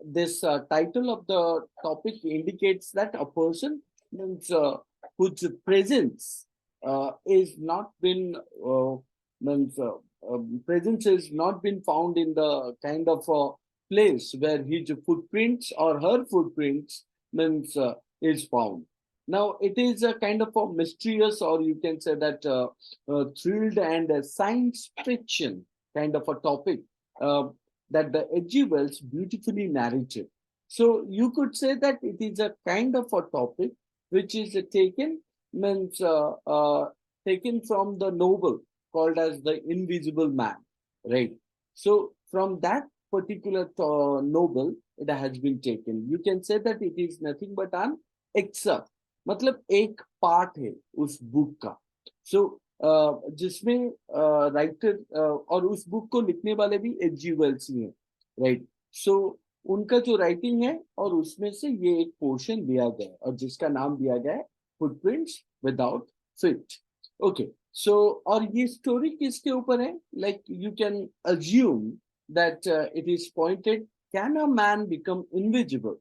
This title of the topic indicates that a person means whose presence is not been means presence is not been found in the kind of place where his footprints or her footprints means is found. Now it is a kind of a mysterious, or you can say that thrilled and science fiction kind of a topic. That the H.G. Wells beautifully narrated. So you could say that it is a kind of a topic which is taken means taken from the novel called as the Invisible Man, right? So from that particular novel, it has been taken. You can say that it is nothing but an excerpt. मतलब एक part है उस book का. सो जिसमें writer और उस book को लिखने वाले भी एच जी वेल्स ही हैं, राइट. सो उनका जो राइटिंग है और उसमें से ये एक पोर्शन लिया गया है और जिसका नाम दिया गया है फुटप्रिंट्स विदाउट फिट. ओके. सो और ये स्टोरी किसके ऊपर है? Like you can assume that it is pointed, can a man become invisible?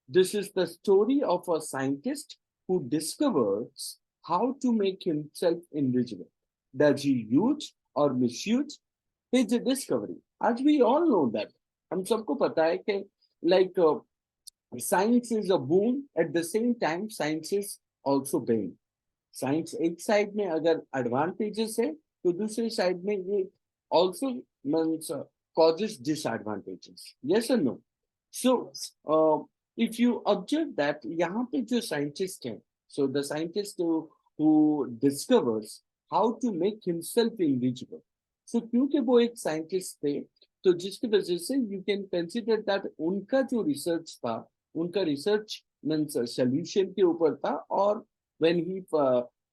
This is the story of a scientist who discovers how to make himself invisible. Does he use or misuse his discovery? As we all know that, हम सबको पता है कि like science is a boon, at the same time science is also bane. Science एक side में अगर advantages है तो दूसरी साइड में ये also means causes disadvantages. Yes or no? So if you observe that यहाँ पे जो साइंटिस्ट हैं, so the scientist who discovers how to make himself invisible. So क्योंकि वो एक साइंटिस्ट थे तो जिसकी वजह से यू कैन कंसिडर दैट उनका जो रिसर्च था, उनका रिसर्च मीन्स सोल्यूशन के ऊपर था. और when he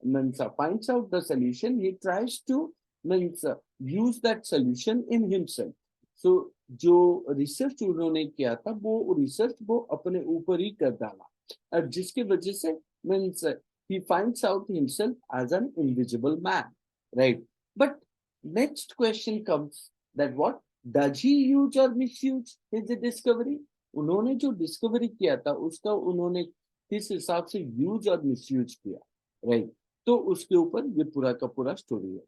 means finds out the solution, he tries to means use that solution in himself. So जो रिसर्च उन्होंने किया था वो रिसर्च वो अपने ऊपर ही कर डाला, और जिसकी वजह से means he finds out himself as an invisible man, right? But next question comes that what does he use or misuse his discovery? उन्होंने जो डिस्कवरी किया था उसका उन्होंने किस हिसाब से यूज और मिसयूज किया, राइट? तो उसके ऊपर ये पूरा का पूरा स्टोरी है.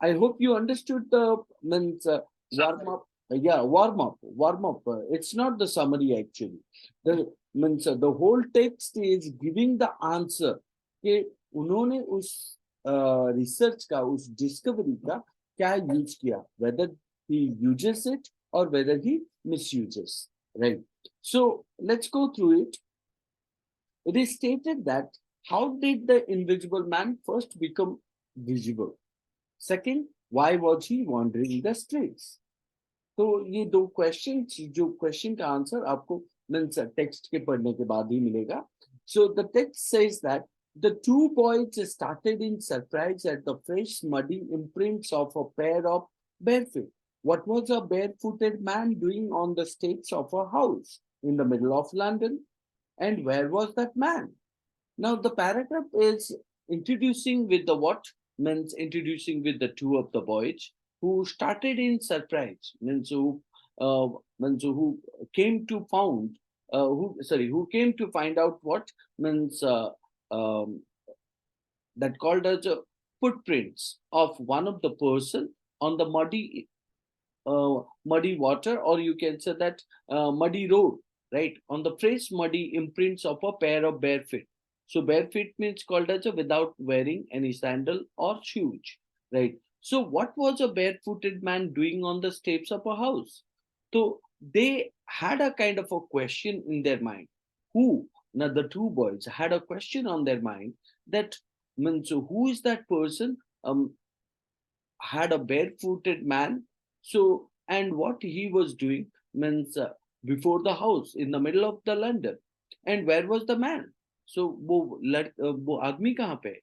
I hope you understood the means warm up. Yeah, warm up, it's not the summary actually. The means the whole text is giving the answer कि उन्होंने उस रिसर्च का, उस डिस्कवरी का क्या यूज किया, whether he uses it or whether he misuses, right? So let's go through it. It is stated that how did the invisible man first become visible? Second, why was he wandering the streets? तो ये दो question, जो question का answer आपको means text के पढ़ने के बाद ही मिलेगा. So the text says that the two boys started in surprise at the fresh muddy imprints of a pair of bare feet. What was a barefooted man doing on the steps of a house in the middle of London? And where was that man? Now the paragraph is introducing with the what, means introducing with the two of the boys who started in surprise, means who came to found who came to find out what means um, that called as footprints of one of the person on the muddy water, or you can say that muddy road, right? On the fresh muddy imprints of a pair of bare feet. So bare feet means called as a without wearing any sandal or shoes, right? So what was a barefooted man doing on the steps of a house? So they had a kind of a question in their mind. Who? Now the two boys had a question on their mind that means who is that person? Had a barefooted man. So, and what he was doing means before the house in the middle of the London. And where was the man? So, वो आदमी कहाँ पे?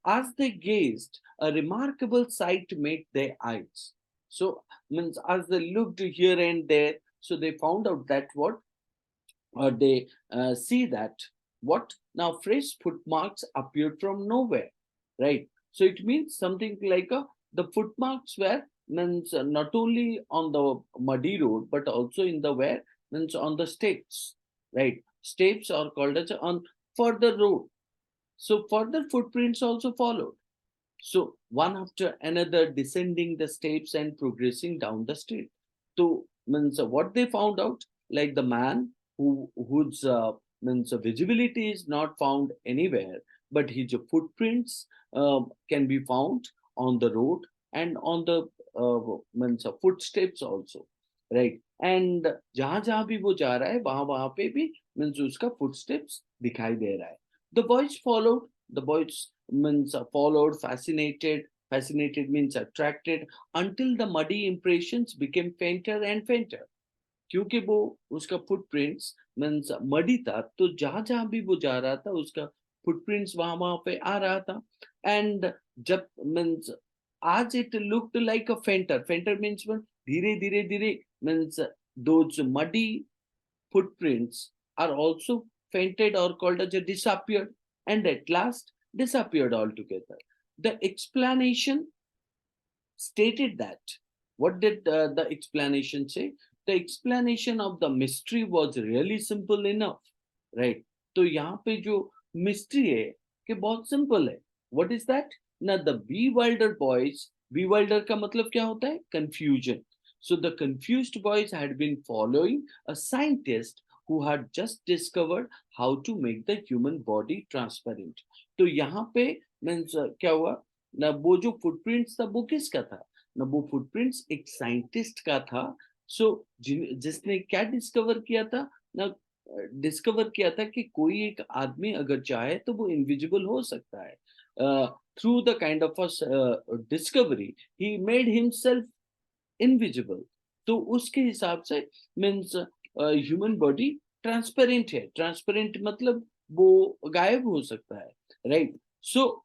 As they gazed, a remarkable sight met their eyes. So, means as they looked here and there, so they found out that what, or they see that what, now fresh footmarks appeared from nowhere, right? So it means something like the footmarks were means not only on the muddy road but also in the where means on the steps, right? Steps are called as on further road. So further footprints also followed. So one after another descending the steps and progressing down the street. So means what they found out, like the man whose means visibility is not found anywhere, but his footprints can be found on the road and on the means footsteps also, right? And जहां जहां भी वो जा रहा है वहां पे भी means उसका footsteps दिखाई दे रहा है. The boys followed. The boys means followed, fascinated. Fascinated means attracted until the muddy impressions became fainter and fainter. क्योंकि वो उसका फुटप्रिंट्स मीन्स मडी था, तो जहां जहां भी वो जा रहा था उसका फुटप्रिंट्स वहां वहां पे आ रहा था. एंड जब मीन्स आज it looked like a फेंटर. फेंटर means धीरे धीरे धीरे means those muddy footprints are also fainted or called as a disappeared, and at last disappeared altogether. The explanation stated that, what did the explanation say? The explanation of the mystery was really simple enough, right? तो यहाँ पे जो mystery है कि बहुत simple है. What is that? Now the bewildered boys, bewildered का मतलब क्या होता है? Confusion. So the confused boys had been following a scientist who had just discovered how to make the human body transparent. तो यहाँ पे means क्या हुआ ना, वो जो फुटप्रिंट्स था वो किसका था ना, वो फुटप्रिंट्स एक साइंटिस्ट का था. सो जिसने क्या डिस्कवर किया था ना, डिस्कवर किया था कि कोई एक आदमी अगर चाहे तो वो इनविजिबल हो सकता है. Through the kind of discovery he made himself invisible. तो उसके हिसाब से मीन्स ह्यूमन बॉडी ट्रांसपेरेंट है. ट्रांसपेरेंट मतलब वो गायब हो सकता है, right? So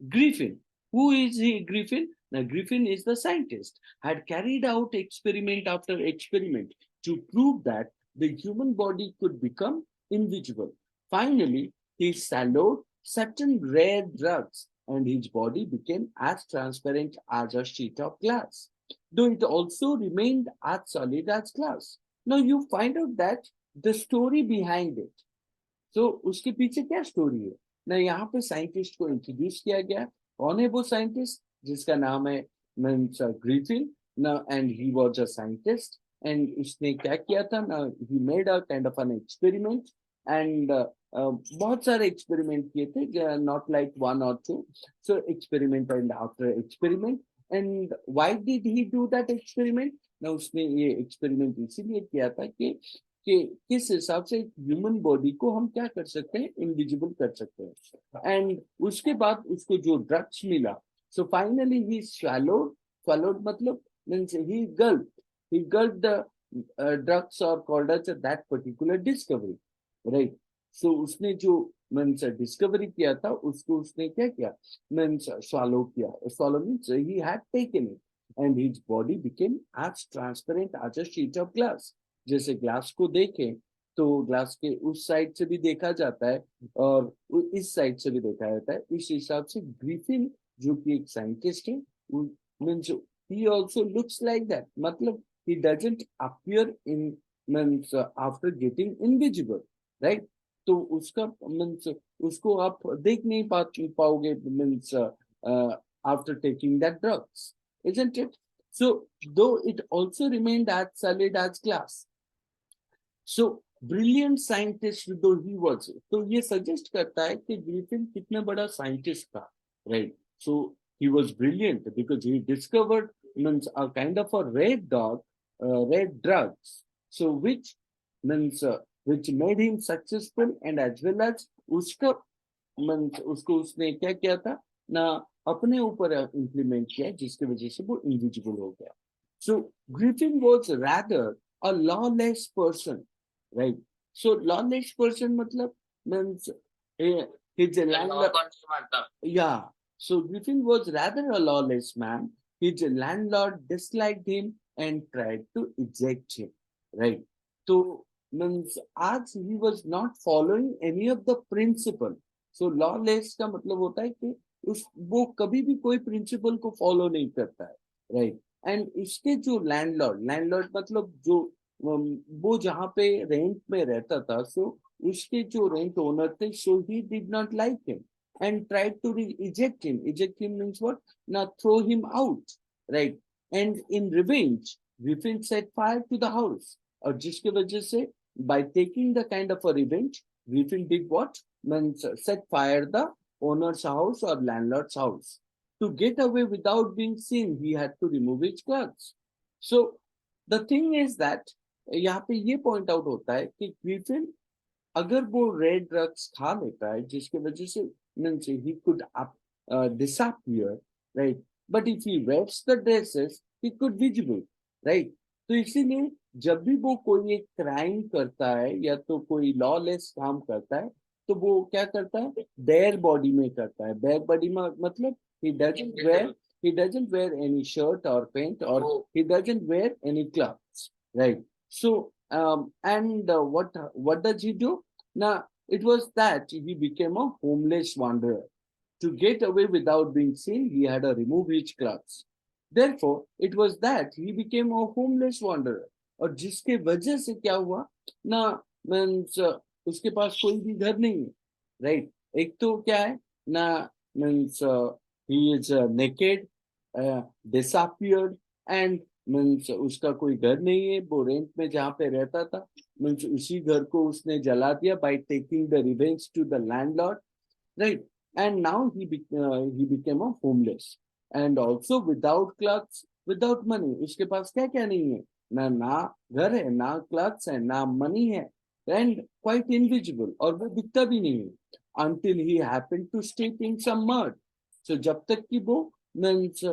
Griffin. Who is he, Griffin? Now, Griffin is the scientist, had carried out experiment after experiment to prove that the human body could become invisible. Finally, he swallowed certain rare drugs and his body became as transparent as a sheet of glass, though it also remained as solid as glass. Now, you find out that the story behind it. तो उसके पीछे क्या story है ना, यहाँ पे scientist को introduce किया गया. कौन है वो साइंटिस्ट? जिसका नाम है मीन्स ग्रिफिन ना, and he was a scientist. And उसने क्या किया था ना, he made a kind of an experiment. And बहुत सारे एक्सपेरिमेंट किए थे, नॉट लाइक वन और two. So experiment and after experiment. And why did he do that experiment ना, उसने ये एक्सपेरिमेंट इसीलिए किया था कि किस हिसाब से ह्यूमन बॉडी को हम क्या कर सकते हैं, इनविजिबल कर सकते हैं. एंड उसके बाद उसको जो ड्रग्स मिला, so finally he swallowed. Swallowed मतलब means he gulp the drugs और called as that particular discovery, right? So उसने जो मीन्स डिस्कवरी किया था उसको उसने क्या किया, मीन्स स्वैलो किया. Swallow means he had taken it and his body became as transparent as a sheet of glass. जैसे ग्लास को देखें तो ग्लास के उस साइड से भी देखा जाता है और इस साइड से भी देखा जाता है. इस हिसाब से ग्रिफिन जो कि एक साइंटिस्ट है, means he also looks like that. मतलब he doesn't appear in means after getting invisible, right? तो उसका मीन्स उसको आप देख नहीं पाओगे means after taking that drugs, isn't it? So though it also remained as solid as glass. So brilliant scientist दो he was. तो ये सजेस्ट करता है कि ग्रिफिन कितना बड़ा साइंटिस्ट था, right? So he was brilliant because he discovered means a kind of a red dog, red drugs, so means which made him successful and as well as उसका means उसको उसने क्या किया था ना, अपने ऊपर इंप्लीमेंट किया जिसकी वजह से वो इनविजिबल हो गया. So Griffin was rather a lawless person, right? So lawless person matlab means his landlord. Yeah. So Griffin was rather a lawless man. His landlord disliked him and tried to eject him, right? So means as he was not following any of the principle. So lawless का मतलब होता है कि उस वो कभी भी कोई प्रिंसिपल को फॉलो नहीं करता है, राइट? एंड इसके जो लैंडलॉर्ड मतलब जो वो जहाँ पे रेंट में रहता था, सो उसके जो रेंट ओनर थे, so he did not like him and tried to eject him. Eject him means what? Now throw him out, right? And in revenge, Griffin set fire to the house. और जिसके वजह से by taking the kind of a revenge, Griffin did what? Means set fire the owner's house or landlord's house. To get away without being seen, he had to remove his clothes. So the thing is that यहाँ पे ये point out होता है कि Griffin अगर वो red drugs खा लेता है जिसकी वजह से means he could disappear, right? But if he wears the dresses, he could visible, right? तो इसीलिए जब भी वो कोई एक क्राइम करता है या तो कोई लॉलेस काम करता है, तो वो क्या करता है, बेयर बॉडी में करता है. बेयर बॉडी में मतलब he doesn't wear any shirt or pant, or he doesn't wear any clothes, right? So and what does he do? Now, it was that he became a homeless wanderer. To get away without being seen, he had to remove his clothes. Therefore, it was that he became a homeless wanderer. और जिसके वजह से क्या हुआ ना, means उसके पास कोई भी घर नहीं है, राइट? एक तो क्या है ना, means he is naked, disappeared, and means उसका कोई घर नहीं है, वो रेंट में जहाँ पे रहता था, मीन्स उसी घर को उसने जला दिया by taking the revenge to the landlord, right? And now he became a homeless, and also without clothes, without money. उसके पास क्या क्या नहीं है, ना घर है, ना clothes है, ना money है, and quite invisible, और वो दिखता भी नहीं है, until he happened to step in some mud. So जब तक कि वो means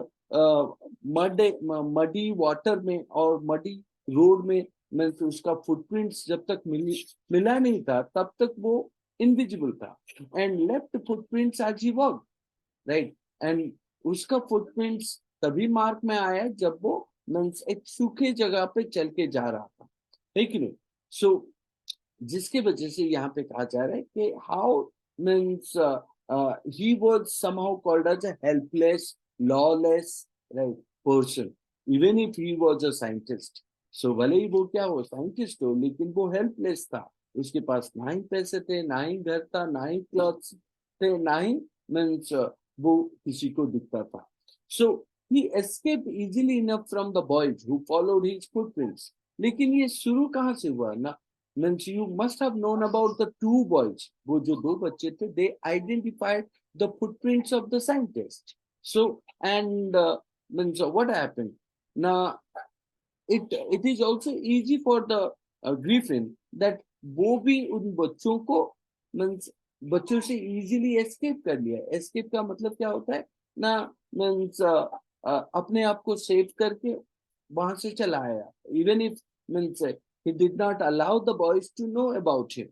muddy water में और muddy road में means उसका footprints जब तक मिला नहीं था, तब तक वो invisible था, and left footprints as he walked, right? And उसका footprints तभी मार्क में आया जब वो मीन्स एक सूखे जगह पे चल के जा रहा था, है कि नहीं? सो जिसके वजह से यहाँ पे कहा जा रहा है कि how means he was somehow called as a helpless, lawless, right, person, even if he was a scientist. So भले ही वो क्या हो साइंटिस्ट हो, लेकिन वो हेल्पलेस था. उसके पास ना ही पैसे थे, ना ही घर था, ना ही क्लॉथ्स थे, ना ही मीन्स वो किसी को दिखता था. So he escaped easily enough from the boys who followed his footprints. लेकिन ये शुरू कहाँ से हुआ ना, means you must have known about the two boys. वो जो दो बच्चे थे, they identified the footprints of the scientist. So and means what happened? Now it is also easy for the Griffin that वो भी उन बच्चों को means बच्चों से easily escape कर लिया. Escape का मतलब क्या होता है ना, means अपने आप को सेव करके वहां से चला आया. Even if means he did not allow the boys to know about him.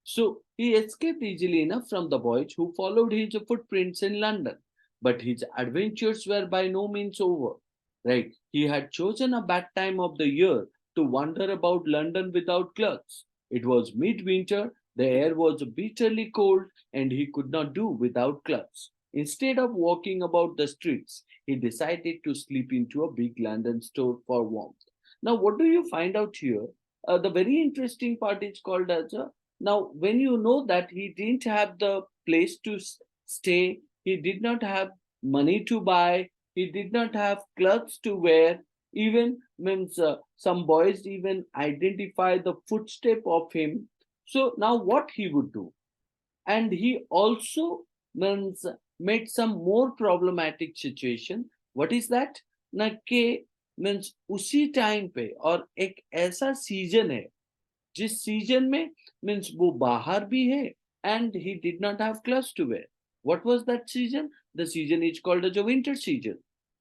So he escaped easily enough from the boys who followed his footprints in London. But his adventures were by no means over. Right? He had chosen a bad time of the year to wander about London without clothes. It was midwinter, the air was bitterly cold, and he could not do without clothes. Instead of walking about the streets, he decided to slip into a big London store for warmth. Now, what do you find out here? The very interesting part is called as a, now when you know that he didn't have the place to stay, he did not have money to buy, he did not have clothes to wear, even means some boys even identify the footstep of him. So now what he would do? And he also means made some more problematic situation. What is that? ना कि means उसी time पे और एक ऐसा season है जिस season में means वो बाहर भी है and he did not have clothes to wear. What was that season? The season is called as a winter season.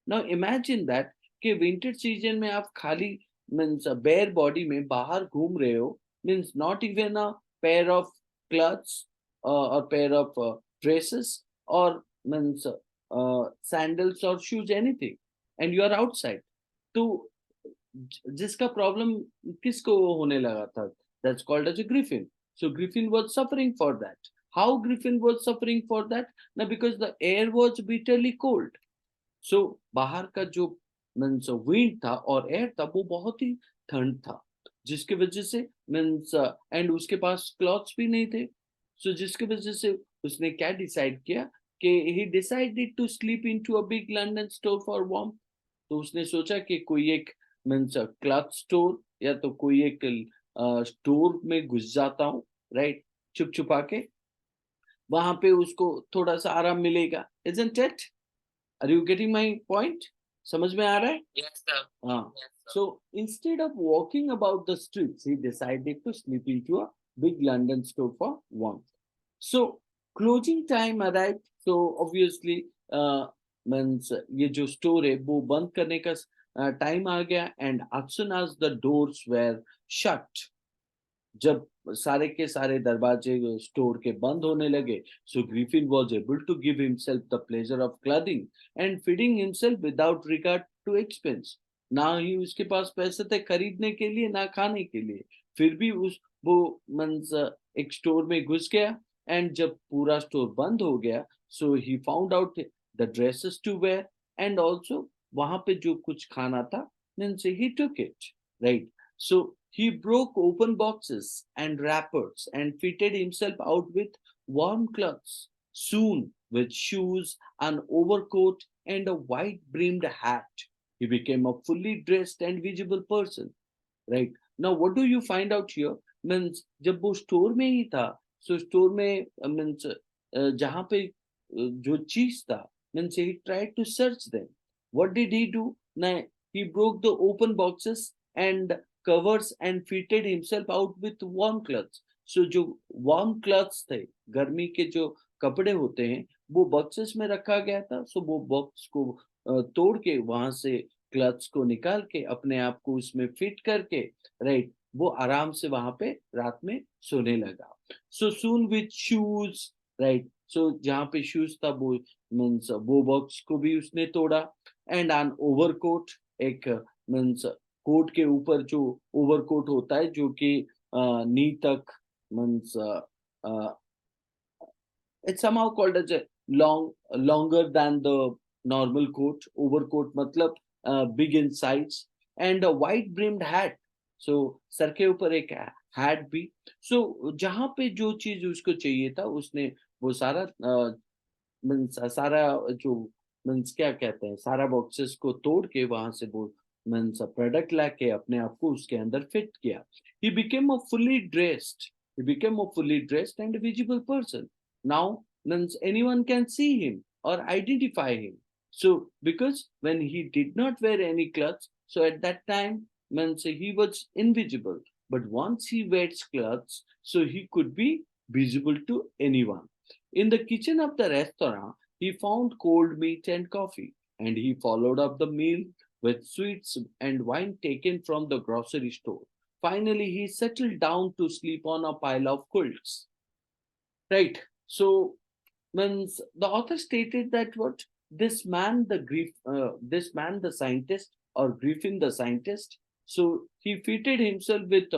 Now imagine that कि winter season में आप खाली means bare body में बाहर घूम रहे हो, means not even a pair of clothes or pair of dresses or means sandals or shoes, anything, and you are outside. तो जिसका प्रॉब्लम किसको होने लगा था, that's called as a griffin. So griffin was suffering for that. How griffin was suffering for that? Now because the air was bitterly cold. So बाहर का जो means wind था और एयर था वो बहुत ही ठंड था, जिसकी वजह से मीन्स एंड उसके पास क्लॉथ्स भी नहीं थे। सो जिसकी वजह से उसने क्या डिसाइड किया कि he decided to sleep into a big London store for warm. तो उसने सोचा कि कोई एक मीन्स क्लॉथ स्टोर या तो कोई एक स्टोर में घुस जाता हूँ, राइट, छुप छुपा के, वहां पे उसको थोड़ा सा आराम मिलेगा। Isn't it? Are you getting my point? समझ में आ रहा है? Yes, sir. हाँ। Yes, sir. So instead of walking about the streets, he decided to slip into a big London store for warmth. So closing time arrived. So obviously means ये जो store है वो बंद करने का टाइम आ गया, and as soon as the doors were shut, जब सारे के सारे दरवाजे स्टोर के बंद होने लगे, so Griffin was able to give himself the pleasure of clothing and feeding himself without regard to expense. ना ही उसके पास पैसे थे खरीदने के लिए ना खाने के लिए, फिर भी उस वो मीन्स एक स्टोर में घुस गया, एंड जब पूरा स्टोर बंद हो गया, so he found out the dresses to wear, and also वहां पे जो कुछ खाना था means he took it, right. So he broke open boxes and wrappers and fitted himself out with warm clothes. Soon, with shoes, an overcoat, and a wide brimmed hat, he became a fully dressed and visible person. Right? Now, what do you find out here? Means जब वो store में ही था, so store में means जहाँ पे जो चीज था, means he tried to search them. What did he do? Now, he broke the open boxes and covers and fitted himself out with warm clothes. So जो warm clothes थे, गर्मी के जो कपड़े होते हैं, वो बॉक्सेस में रखा गया था। सो वो बॉक्स को तोड़ के वहां से क्लथ्स को निकाल के अपने आप को उसमें फिट करके, राइट, वो आराम से वहां पे रात में सोने लगा। सो सून विथ शूज, राइट, सो जहाँ पे शूज था वो मीन्स वो बॉक्स को भी उसने तोड़ा, एंड एन ओवरकोट, एक मीन्स कोट के ऊपर जो ओवरकोट होता है जो कि नी तक means it's somehow called as a longer than the normal coat. Overcoat matlab big in size, and a wide brimmed hat. So sir के ऊपर एक hat भी। so जहाँ पे जो चीज उसको चाहिए था उसने वो सारा मीन्स सारा जो मीन्स क्या कहते हैं, सारा बॉक्सेस को तोड़ के वहां से वो मीन्स प्रोडक्ट लाके अपने आप को उसके अंदर फिट किया। he became a fully dressed and visible person now, means anyone can see him or identify him. So because when he did not wear any clothes, so at that time means he was invisible, but once he wears clothes, so he could be visible to anyone. In the kitchen of the restaurant, he found cold meat and coffee, and he followed up the meal with sweets and wine taken from the grocery store. Finally, he settled down to sleep on a pile of quilts. Right. So, means the author stated that what this man, the scientist, or Griffin, the scientist. So he fitted himself with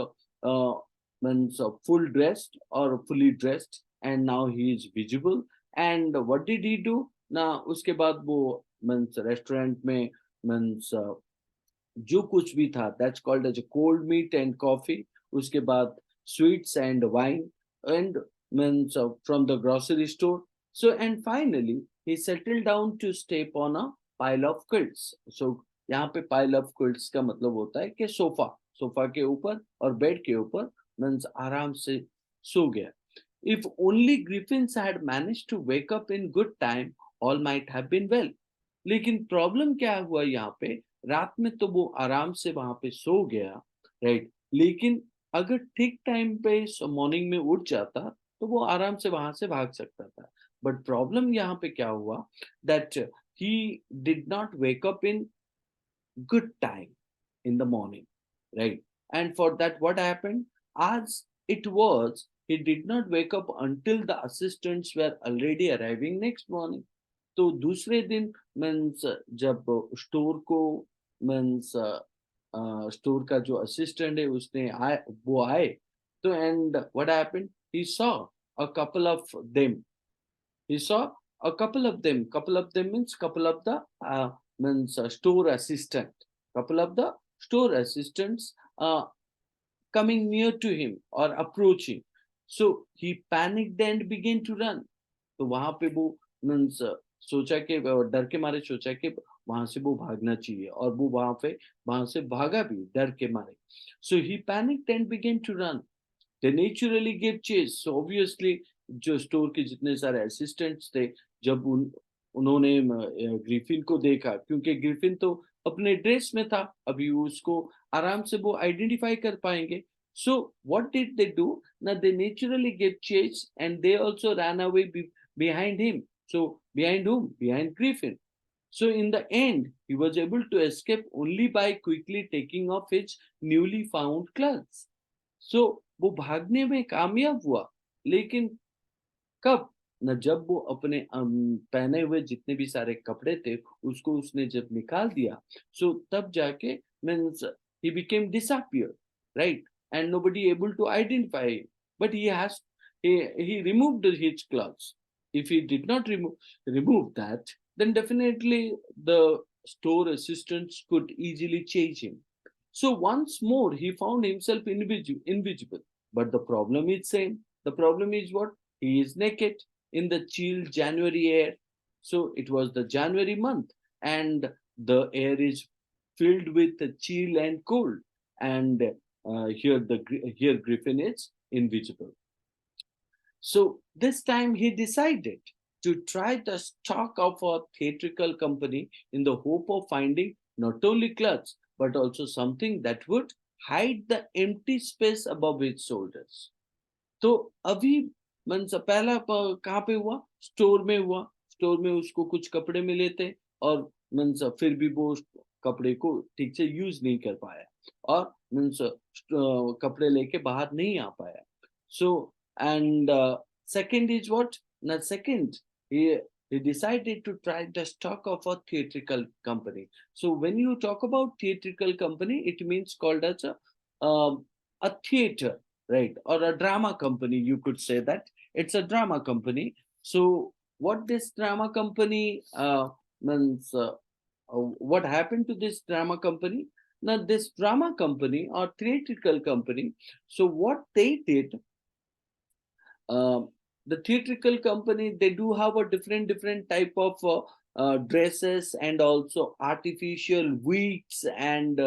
means full dressed or fully dressed, and now he is visible. And what did he do? Now, उसके बाद वो means restaurant में means जो कुछ भी था, that's called as cold meat and coffee, उसके बाद sweets and wine and means from the grocery store. So and finally he settle down to step on a pile of quilts. So यहाँ पे pile of quilts का मतलब होता है कि sofa, sofa के ऊपर और बेड के ऊपर मीन्स आराम से सो गया। If only Griffins had managed to wake up in good time, all might have been well. लेकिन प्रॉब्लम क्या हुआ यहाँ पे, रात में तो वो आराम से वहां पे सो गया, राइट, लेकिन अगर ठीक टाइम पे मॉर्निंग में उठ जाता तो वो आराम से वहां से भाग सकता था। बट प्रॉब्लम यहाँ पे क्या हुआ, that he did not wake up in good time in the morning, right? And for that, what happened? As it was, he did not wake up until the assistants were already arriving next morning. तो दूसरे दिन means जब store को means store का जो assistant है उसने आए, वो आए, तो and what happened, he saw a couple of them, he saw a couple of them means couple of the means store assistant. Couple of the store assistants coming near to him or approaching. So he panicked and began to run. तो वहां पे वो means सोचा कि डर के मारे सोचा कि वहां से वो भागना चाहिए और वो वहां से भागा भी डर के मारे. So he panicked and began to run. They naturally gave chase. So obviously जो स्टोर के जितने सारे असिस्टेंट्स थे, जब उन्होंने ग्रिफिन को देखा, क्योंकि ग्रिफिन तो अपने ड्रेस में था, अभी उसको आराम से वो आइडेंटिफाई कर पाएंगे. So what did they do? Now they naturally gave chase and they also ran away behind him. So behind whom? Behind Griffin. So in the end, he was able to escape only by quickly taking off his newly found clothes. So वो भागने में कामयाब हुआ, लेकिन कब? न जब वो अपने पहने हुए जितने भी सारे कपड़े थे, उसको उसने जब निकाल दिया, so तब जाके means he became disappeared, right? And nobody able to identify him. But he removed his clothes. If he did not remove that, then definitely the store assistants could easily chase him. So once more he found himself invisible. But the problem is same. The problem is what? He is naked in the chill January air. So it was the January month, and the air is filled with the chill and cold. And here Griffin is invisible. So this time he decided to try the stock of a theatrical company in the hope of finding not only clothes but also something that would hide the empty space above his shoulders. तो अभी मन पहला कहाँ पे हुआ? Store में हुआ. Store में उसको कुछ कपड़े मिले थे और मीन्स फिर भी वो कपड़े को ठीक से यूज नहीं कर पाया और मीन्स कपड़े लेके बाहर नहीं आ पाया. So and second is what? Now second, he decided to try the stock of a theatrical company. So when you talk about theatrical company, it means called as a theater, right? Or a drama company, you could say that. It's a drama company. So what this drama company means, what happened to this drama company? Now this drama company or theatrical company, so what they did, the theatrical company, they do have a different type of dresses and also artificial wigs and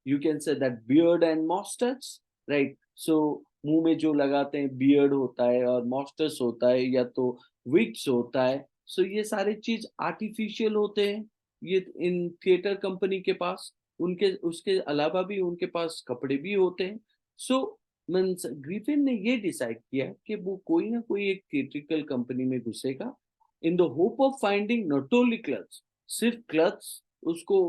you can say that beard and mustache, right? So मुंह में जो लगाते हैं beard होता है और monsters होता है या तो विग्स होता है. सो ये सारे चीज आर्टिफिशियल होते हैं ये इन थिएटर कंपनी के पास. उनके उसके अलावा भी उनके पास कपड़े भी होते हैं. सो मीन्स ग्रिफिन ने ये डिसाइड किया कि वो कोई ना कोई एक थिएट्रिकल कंपनी में घुसेगा in the hope of finding not only clothes. सिर्फ क्लथ्स उसको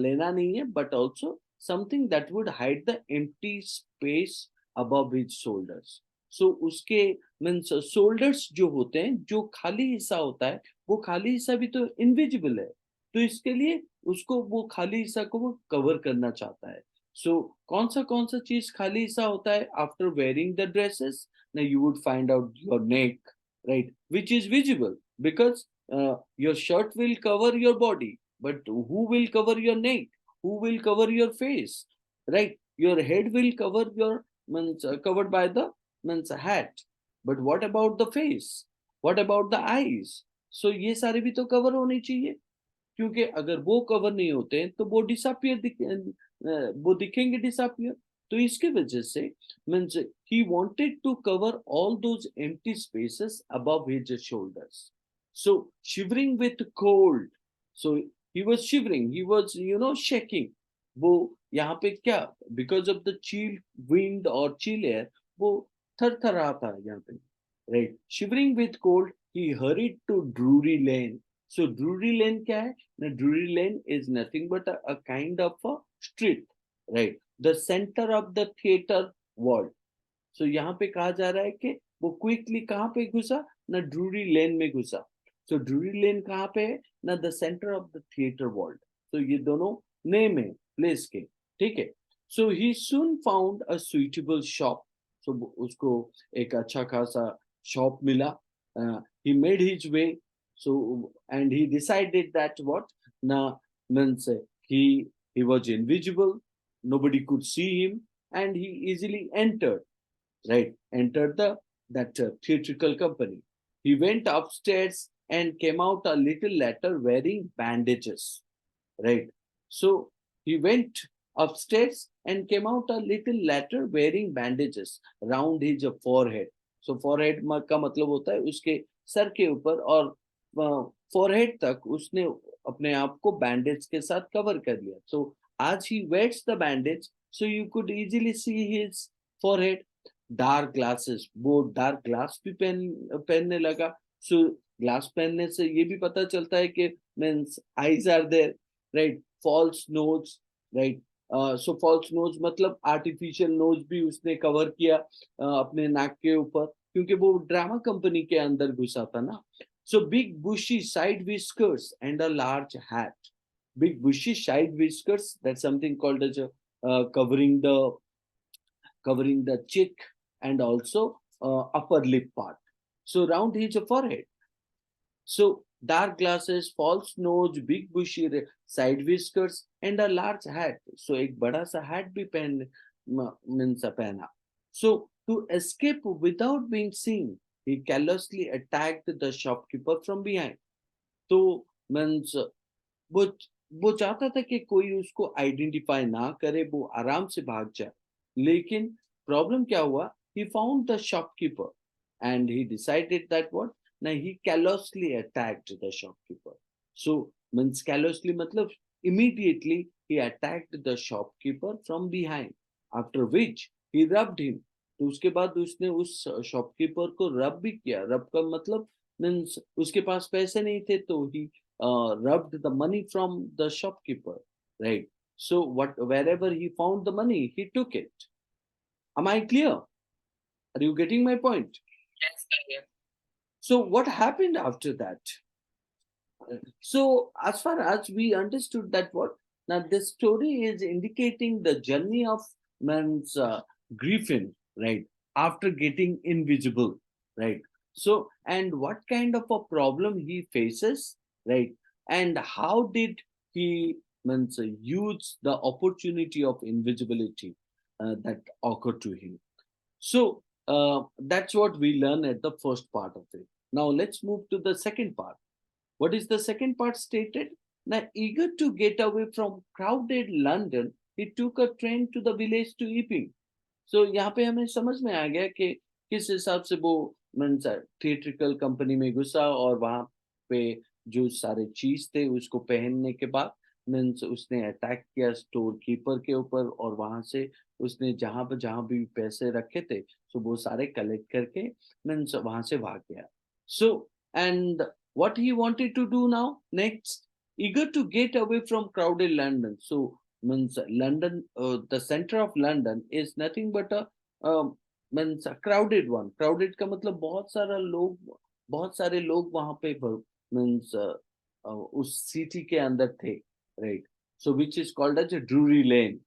लेना नहीं है but also something that would hide the empty space above his shoulders. So उसके मीन्स शोल्डर्स जो होते हैं, जो खाली हिस्सा होता है, वो खाली हिस्सा भी तो इनविजिबल है. तो इसके लिए उसको वो खाली हिस्सा को वो कवर करना चाहता है. सो कौन सा चीज खाली हिस्सा होता है आफ्टर वेयरिंग द ड्रेसेस? ना you would find out your neck, right, which is visible because your shirt will cover your body, but who will cover your neck? Who will cover your face, right? Your head will cover your means covered by the means hat, but what about the face? What about the eyes? So ये सारे भी तो cover होने चाहिए, क्योंकि अगर वो cover नहीं होते हैं तो वो वो दिखेंगे डिसअपियर. तो इसकी वजह से means he wanted to cover all those empty spaces above his shoulders. So shivering with cold, so he was shivering, he was shaking. वो यहाँ पे क्या, because of the chill wind or chill air, वो थर थर रहा था यहाँ पे, right? Shivering with cold, he hurried to Drury Lane. So Drury Lane क्या है? Now Drury Lane is nothing but a kind of a street, right? The center of the theater world. So यहाँ पे कहा जा रहा है कि वो क्विकली कहाँ पे घुसा? ना ड्रूरी लेन में घुसा. सो ड्रूरी लेन कहाँ पे है? ना the centre of the theatre world. तो ये दोनों नेम है प्लेस के, ठीक है. So he soon found a suitable shop. सो उसको एक अच्छा खासा शॉप मिला. He made his way. So and he decided that what, Now, means he was invisible, nobody could see him, and he easily entered, right? Entered the that theatrical company. He went upstairs and came out a little later wearing bandages, right? So he went upstairs and came out a little later wearing bandages around his forehead. So forehead का मतलब होता है उसके sir के ऊपर, और forehead तक उसने अपने आप को बैंडेज के साथ कवर कर लिया. So as he wears the bandage, so you could easily see his forehead. Dark glasses, वो डार्क ग्लास भी पहनने लगा. सो ग्लास पहनने से ये भी पता चलता है कि means eyes are there, right? False nose, right? So false nose मतलब आर्टिफिशियल नोज भी उसने कवर किया अपने नाक के ऊपर, क्योंकि वो ड्रामा कंपनी के अंदर घुसा था ना. So big bushy side whiskers and a large hat. Big bushy side whiskers, that's something called as a, covering the cheek and also upper lip part. So round his forehead. So dark glasses, false nose, big bushy side whiskers, and a large hat. So एक बड़ा सा hat भी means पहना. So to escape without being seen, he callously attacked the shopkeeper from behind. तो means वो वो चाहता था कि कोई उसको आइडेंटिफाई ना करे, वो आराम से भाग जाए. लेकिन प्रॉब्लम क्या हुआ? He found the shopkeeper and he decided that what, ना ही callously attacked the shopkeeper. So means callously मतलब immediately he attacked the shopkeeper from behind, after which he rubbed him. तो उसके बाद उसने उस शॉपकीपर को रब भी किया. रब का मतलब मीन्स उसके पास पैसे नहीं थे, तो ही rubbed the money from the shopkeeper, right? So wherever he found the money, he took it. Am I clear? Are you getting my point? Yes, Arya. So what happened after that? So as far as we understood that, what now this story is indicating the journey of man's griffin, right? After getting invisible, right? So and what kind of a problem he faces, right? And how did he means use the opportunity of invisibility that occurred to him? So that's what we learn at the first part of it. Now let's move to the second part. What is the second part stated? Now, eager to get away from crowded London, he took a train to the village to Epping. So यहाँ पे हमें समझ में आ गया कि किस हिसाब से वो थिएट्रिकल कंपनी में घुसा, और वहाँ पे जो सारे चीज थे उसको पहनने के बाद मीन्स उसने अटैक किया स्टोर कीपर के ऊपर, और वहां से उसने जहां भी पैसे रखे थे, सो वो सारे कलेक्ट करके मीन्स वहां से भाग गया. So and what he wanted to do now next, eager to get away from crowded London. So means London, the center of London is nothing but a means a crowded one. Crowded का मतलब बहुत सारे लोग वहां पे means उस city के अंदर थे, right? So which is called as a Drury Lane,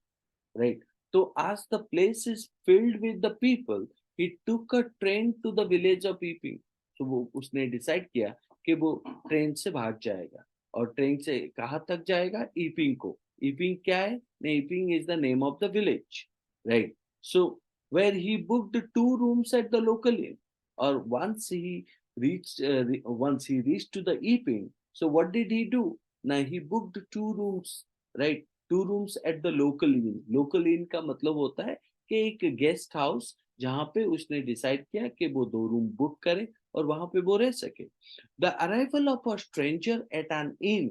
right? So as the place is filled with the people, he took a train to the village of Epping. So वो उसने decide किया कि वो train से भाग जाएगा, और train से कहाँ तक जाएगा? ईपिंग को. ईपिंग क्या है? Iping is the name of the village, right? So where he booked 2 rooms at the local inn, or once he reached to the Epping, so what did he do? Now he booked 2 rooms, right? 2 rooms at the local inn. Local inn का मतलब होता है कि एक guest house जहाँ पे उसने decide किया कि वो 2 रूम बुक करे और वहां पे वो रह सके. The arrival of a stranger at an inn.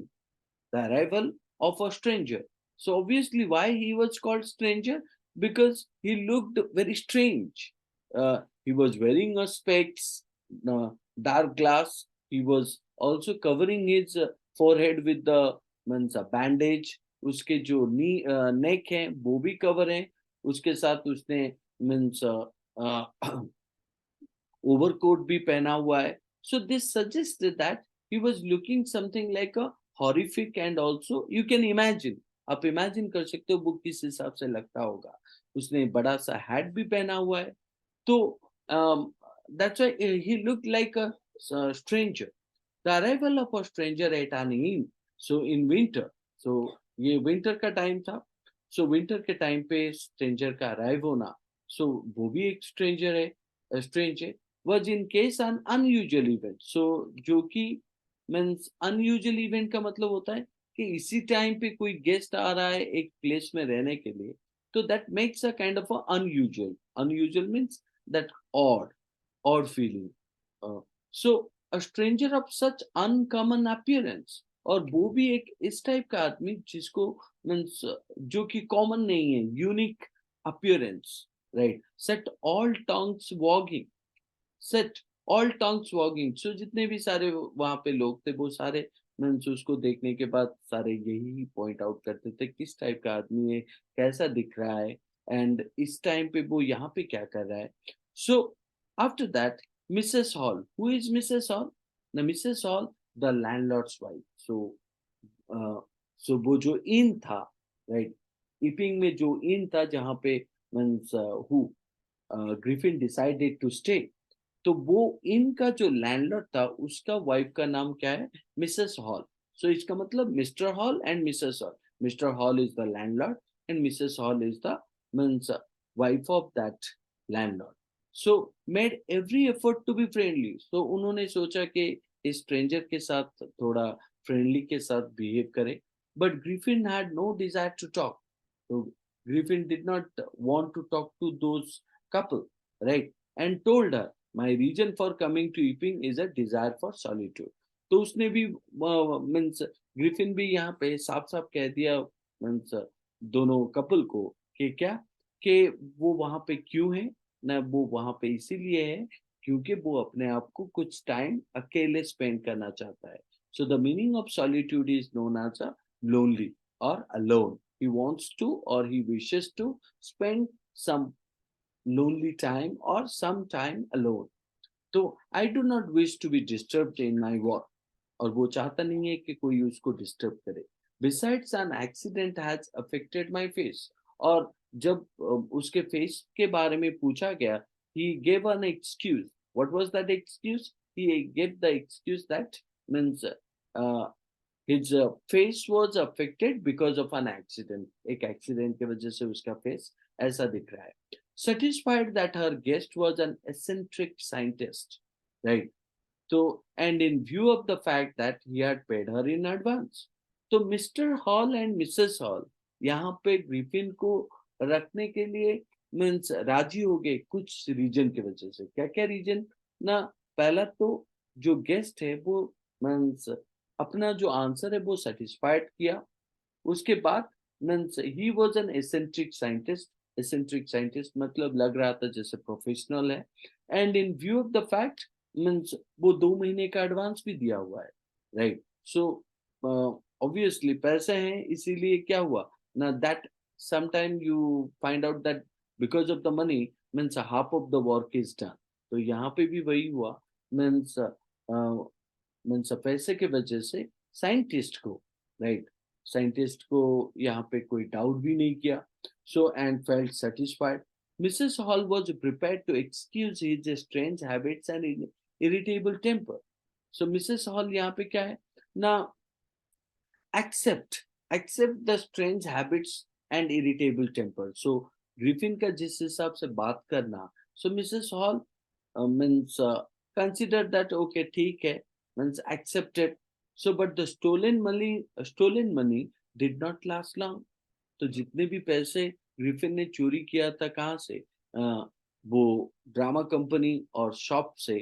The arrival of a stranger. So obviously, why he was called stranger? Because he looked very strange. He was wearing a specs, dark glass. He was also covering his forehead with the means a bandage. उसके जो नेक है वो भी cover है. उसके साथ उसने means overcoat भी पहना हुआ है. So this suggested that he was looking something like a horrific, and also you can imagine, आप imagine कर सकते हो वो किस हिसाब से लगता होगा. उसने बड़ा सा hat भी पहना हुआ है. तो that's why he looked like a stranger. The arrival of a stranger at an inn so in winter, so ये विंटर का टाइम था, सो विंटर के टाइम पे स्ट्रेंजर का अराइव होना, सो वो भी एक स्ट्रेंजर है, स्ट्रेंज है, was in case an unusual event, so जो कि मीन्स अनयूजुअल इवेंट का मतलब होता है कि इसी टाइम पे कोई गेस्ट आ रहा है एक प्लेस में रहने के लिए, तो that makes a kind of unusual, unusual means that odd feeling. So a stranger of such uncommon appearance, और वो भी एक इस टाइप का आदमी जिसको मीन्स जो कि कॉमन नहीं है, unique appearance, right, set all tongues wagging, set all tongues wagging, so जितने भी सारे वहां पे लोग थे वो सारे मीन्स उसको देखने के बाद सारे यही पॉइंट आउट करते थे किस टाइप का आदमी है, कैसा दिख रहा है, एंड इस टाइम पे वो यहाँ पे क्या कर रहा है. So after that Mrs Hall, who is Mrs Hall? न Mrs Hall, the landlord's wife. So वो जो इन था, राइट, इपिंग में जो इन था जहाँ पे means who Griffin decided to stay, तो वो इनका जो लैंडलॉर्ड था उसका वाइफ का नाम क्या है? Mrs hall. सो इसका मतलब Mr Hall and Mrs Hall. Mr Hall is the landlord and Mrs Hall is the means wife of that landlord. So made every effort to be friendly, so उन्होंने सोचा कि इस stranger के साथ थोड़ा friendly के साथ बिहेव करे, but Griffin had no desire to talk. तो Griffin did not want to talk to those couple, right, and told her my reason for coming to Epping is a desire for solitude. तो उसने भी means Griffin भी यहाँ पे साफ साफ कह दिया मीन्स दोनों कपल को कि क्या, कि वो वहां पे क्यों है ना, वो वहां पे इसीलिए है क्योंकि वो अपने आप को कुछ टाइम अकेले स्पेंड करना चाहता है. So the meaning of solitude is known as a lonely और alone. he wants to or he wishes to spend some lonely time or some time alone. तो I do not wish to be disturb in my work, और वो चाहता नहीं है कि कोई उसको डिस्टर्ब करे. Besides an accident has affected my face, और जब उसके फेस के बारे में पूछा गया, he gave an excuse. What was that excuse? He gave the excuse that means his face was affected because of an accident. एक accident की वजह से उसका face ऐसा दिख रहा है. Satisfied that her guest was an eccentric scientist, right? So, and in view of the fact that he had paid her in advance, तो mister Hall and Mrs Hall यहाँ पे ग्रिफिन को रखने के लिए मीन्स राजी हो गए कुछ रीजन की वजह से. क्या क्या रीजन? ना, पहला तो जो गेस्ट है वो मीन्स अपना जो आंसर है वो सेटिस्फाइड किया. उसके बाद means he was an eccentric scientist. Eccentric scientist मतलब लग रहा था जैसे प्रोफेशनल है, and in view of the fact means वो 2 महीने का एडवांस भी दिया हुआ है, राइट. सो ऑब्वियसली पैसे हैं, इसीलिए क्या हुआ ना, that sometime you find out that because of the money means half of the work is done. तो यहाँ पे भी वही हुआ मीन्स मीन्स पैसे के वजह से साइंटिस्ट को, राइट, साइंटिस्ट को यहाँ पे कोई डाउट भी नहीं किया. So and felt satisfied. Mrs Hall was prepared to excuse his strange habits and irritable temper. So Mrs Hall यहाँ पे क्या है ना, except the strange habits and irritable temper. So Griffin का जिस हिसाब से बात करना, so Mrs Hall means consider that okay ठीक है, means accepted. So but the stolen money did not last long. तो जितने भी पैसे ग्रिफिन ने चोरी किया था कहाँ से, वो ड्रामा कंपनी और शॉप से,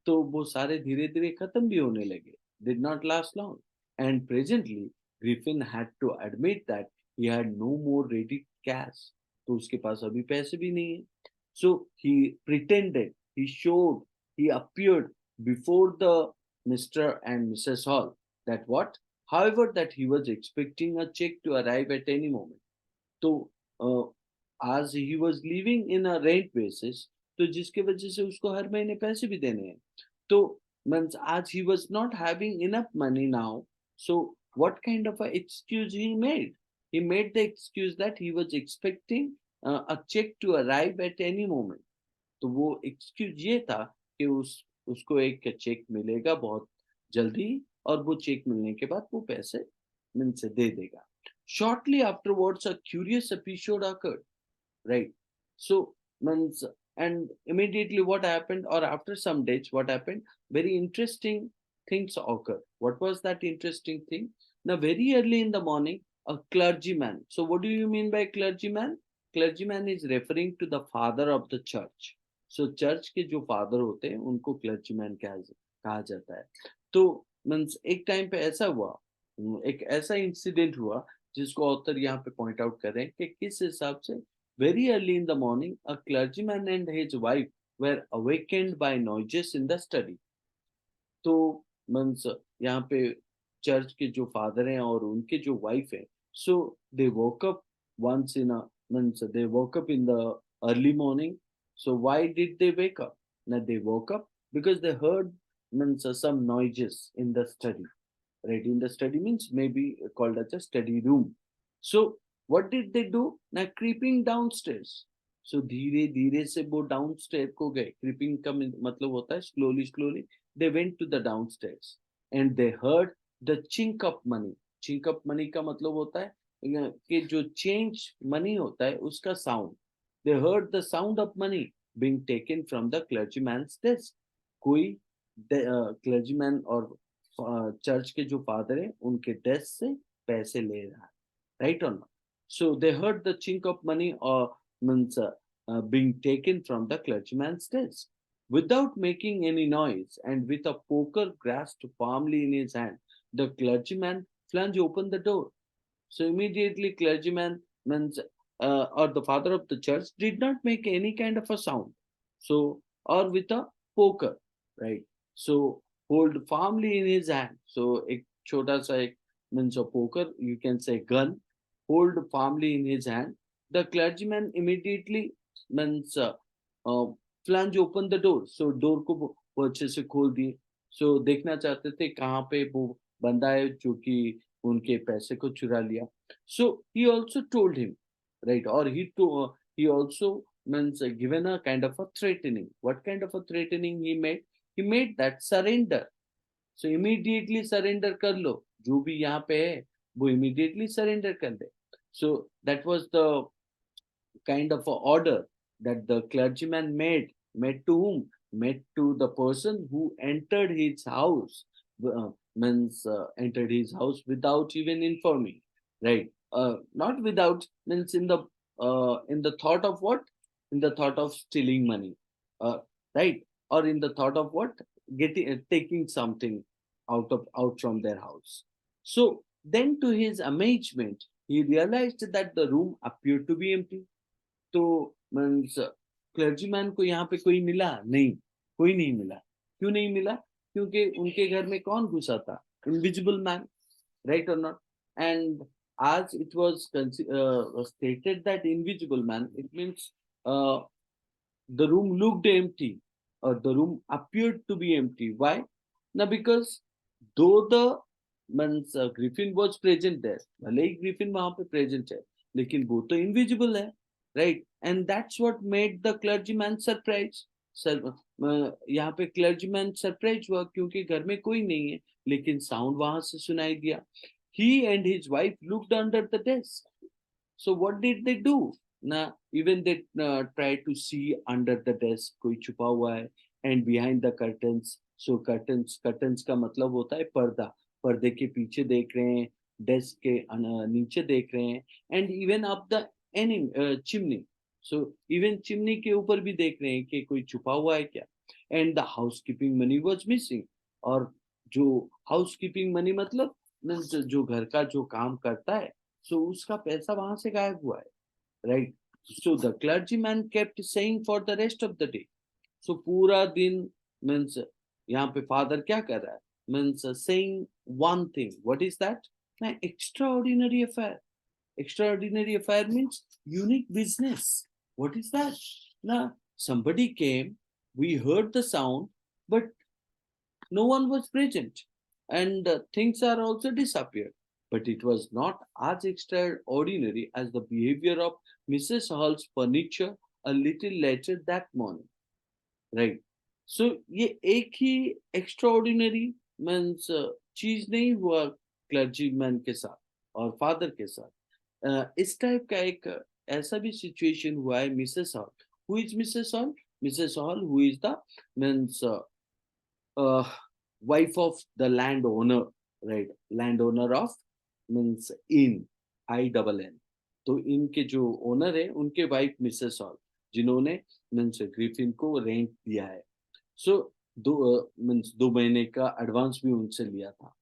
तो वो सारे धीरे धीरे खत्म भी होने लगे. Did not last long and presently Griffin had to admit that he had no more ready cash. तो उसके पास अभी पैसे भी नहीं है. So he pretended, he showed, he appeared before the Mr. and Mrs. Hall that what? However, that he was expecting a check to arrive at any moment. तो as he was living in a rent basis, तो जिसके वजह से उसको हर महीने पैसे भी देने हैं. तो means as he was not having enough money now, so what kind of a excuse he made? He made the excuse that he was expecting a check to arrive at any moment. तो वो excuse ये था कि उसको एक check मिलेगा बहुत जल्दी, और वो चेक मिलने के बाद वो पैसे means दे देगा. Shortly afterwards, a curious episode occurred, right? So means, and immediately what happened, or after some days, what happened? Very interesting things occur. What was that interesting thing? Now, very early in the morning, a clergyman. So, what do you mean by clergyman? Clergyman is referring to the father of the church. So, church के जो father होते हैं उनको clergyman कहा जाता है. तो means एक टाइम पे ऐसा हुआ, एक ऐसा इंसिडेंट हुआ जिसको ऑथर यहाँ पे पॉइंट आउट कर रहे हैं कि किस हिसाब से very early in the morning, a clergyman and his wife were awakened by noises in the study. तो मीन्स यहाँ पे चर्च के जो फादर हैं और उनके जो वाइफ है, so they woke up once in a means they woke up in the early morning. So why did they wake up? Now they woke up because they heard means some noises in the study. Right, in the study means maybe called as a study room. So what did they do? Now creeping downstairs. So धीरे धीरे से वो downstair को गए. Creeping का मतलब होता है slowly slowly. They went to the downstairs and they heard the chink of money. Chink of money का मतलब होता है कि जो चेंज मनी होता है उसका sound. They heard the sound of money being taken from the clergyman's desk. कोई क्लर्जीमैन और चर्च के जो फादर हैं उनके डेस्क से पैसे ले रहा है. राइट और not? So they heard the chink of money और means being taken from the clergyman's desk. Without making any noise and with a poker grasped firmly in his hand, the clergyman flung open the door. So immediately clergyman means or the father of the church did not make any kind of a sound. So or with a poker, right? So hold firmly in his hand. So एक छोटा सा एक means a poker, you can say gun, hold firmly in his hand. The clergyman immediately means flange open the door. So door को वो अच्छे से खोल दिए. So देखना चाहते थे कहाँ पे वो बंदा है जो कि उनके पैसे को चुरा लिया. So he also told him, right? Or he also means given a kind of a threatening. What kind of a threatening he made? He made that surrender. So immediately surrender कर लो. जो भी यहाँ पे है वो immediately surrender कर दे. So that was the kind of a order that the clergyman made. Made to whom? Made to the person who entered his house. Means entered his house without even informing, right? Not without means in the thought of what? In the thought of stealing money, right? Or in the thought of what? Getting taking something out from their house. So then, to his amazement, he realized that the room appeared to be empty. तो means clergyman को यहाँ पे कोई मिला नहीं. कोई नहीं मिला. क्यों नहीं मिला? क्योंकि उनके घर में कौन घुसा था? Invisible man. राइट और not? And as it was stated that invisible man, it means the room looked empty or the room appeared to be empty. Why? Now because though the means griffin was present there, भले ही griffin वहां पे present है लेकिन वो तो invisible है, right? And that's what made the clergyman surprised. Sir यहाँ पे clergyman surprised हुआ क्योंकि घर में कोई नहीं है लेकिन sound वहां से सुनाई दिया. He and his wife looked under the desk. So what did they do? Now even they tried to see under the desk कोई छुपा हुआ है and behind the curtains. So curtains का मतलब होता है पर्दा. पर्दे के पीछे देख रहे हैं, डेस्क के नीचे देख रहे हैं and even up the chimney. So even chimney के ऊपर भी देख रहे हैं कि कोई छुपा हुआ है क्या. And the housekeeping money was missing. और जो housekeeping money मतलब means जो घर का जो काम करता है so उसका पैसा वहां से गायब हुआ है, right? So the clergyman kept saying for the rest of the day. So पूरा दिन means यहाँ पे father क्या कर रहा है? Means saying one thing. What is that? An extraordinary affair. Extraordinary affair means unique business. What is that? Now somebody came, we heard the sound, but no one was present, and things are also disappeared. But it was not as extraordinary as the behavior of Mrs. Hall's furniture a little later that morning. Right? So ये एक ही extraordinary means चीज नहीं हुआ clergyman के साथ. और father के साथ। इस टाइप का एक ऐसा भी सिचुएशन हुआ है Mrs Hall. Who is Mrs Hall? Mrs Hall who is the means wife of the landowner, right? Landowner of means inn, I double N. तो इनके जो ओनर है उनके वाइफ मिसेस हॉल, जिन्होंने मीन्स ग्रिफिन को rent दिया है। सो दो मीन्स 2 महीने का एडवांस भी उनसे लिया था।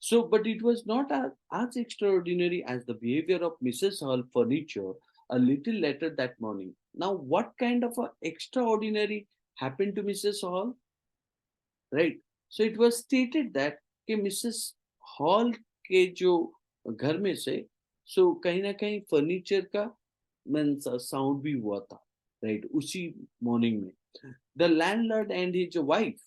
So, but it was not as extraordinary as the behavior of Mrs. Hall furniture a little later that morning. Now, what kind of a extraordinary happened to Mrs. Hall? Right. So it was stated that कि Mrs hall के जो घर में से सो कहीं ना कहीं furniture का मीन्स साउंड भी हुआ था, राइट, उसी मॉर्निंग में। The landlord and his wife,